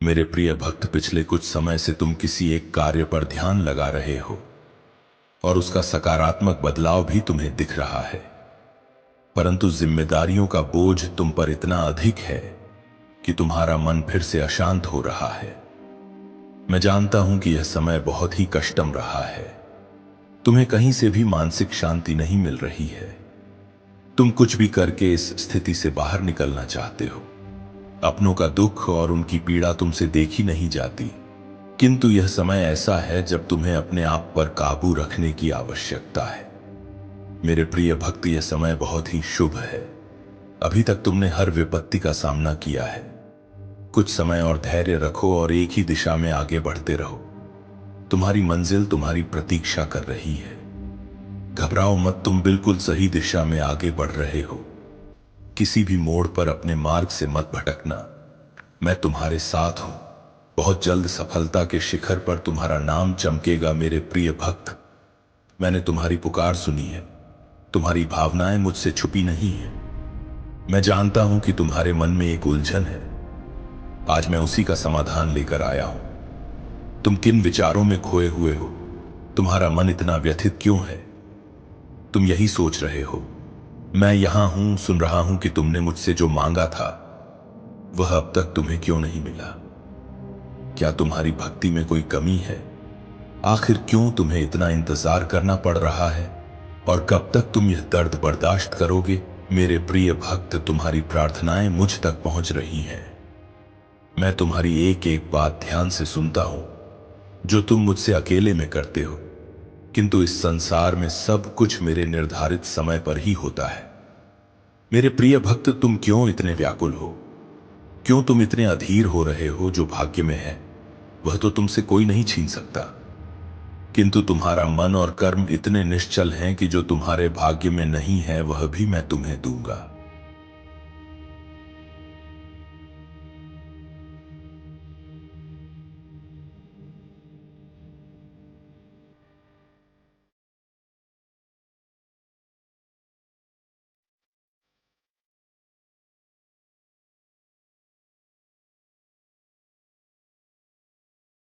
मेरे प्रिय भक्त, पिछले कुछ समय से तुम किसी एक कार्य पर ध्यान लगा रहे हो और उसका सकारात्मक बदलाव भी तुम्हें दिख रहा है, परंतु जिम्मेदारियों का बोझ तुम पर इतना अधिक है कि तुम्हारा मन फिर से अशांत हो रहा है। मैं जानता हूं कि यह समय बहुत ही कष्टम रहा है। तुम्हें कहीं से भी मानसिक शांति नहीं मिल रही है। तुम कुछ भी करके इस स्थिति से बाहर निकलना चाहते हो। अपनों का दुख और उनकी पीड़ा तुमसे देखी नहीं जाती, किंतु यह समय ऐसा है जब तुम्हें अपने आप पर काबू रखने की आवश्यकता है। मेरे प्रिय भक्त, यह समय बहुत ही शुभ है। अभी तक तुमने हर विपत्ति का सामना किया है। कुछ समय और धैर्य रखो और एक ही दिशा में आगे बढ़ते रहो। तुम्हारी मंजिल तुम्हारी प्रतीक्षा कर रही है। घबराओ मत, तुम बिल्कुल सही दिशा में आगे बढ़ रहे हो। किसी भी मोड़ पर अपने मार्ग से मत भटकना। मैं तुम्हारे साथ हूं। बहुत जल्द सफलता के शिखर पर तुम्हारा नाम चमकेगा। मेरे प्रिय भक्त, मैंने तुम्हारी पुकार सुनी है। तुम्हारी भावनाएं मुझसे छुपी नहीं है। मैं जानता हूं कि तुम्हारे मन में एक उलझन है। आज मैं उसी का समाधान लेकर आया हूं। तुम किन विचारों में खोए हुए हो? तुम्हारा मन इतना व्यथित क्यों है? तुम यही सोच रहे हो, मैं यहां हूं, सुन रहा हूं कि तुमने मुझसे जो मांगा था वह अब तक तुम्हें क्यों नहीं मिला। क्या तुम्हारी भक्ति में कोई कमी है? आखिर क्यों तुम्हें इतना इंतजार करना पड़ रहा है? और कब तक तुम यह दर्द बर्दाश्त करोगे? मेरे प्रिय भक्त, तुम्हारी प्रार्थनाएं मुझ तक पहुंच रही हैं। मैं तुम्हारी एक एक बात ध्यान से सुनता हूं, जो तुम मुझसे अकेले में करते हो। किंतु इस संसार में सब कुछ मेरे निर्धारित समय पर ही होता है। मेरे प्रिय भक्त, तुम क्यों इतने व्याकुल हो? क्यों तुम इतने अधीर हो रहे हो? जो भाग्य में है वह तो तुमसे कोई नहीं छीन सकता, किंतु तुम्हारा मन और कर्म इतने निश्चल हैं कि जो तुम्हारे भाग्य में नहीं है वह भी मैं तुम्हें दूंगा।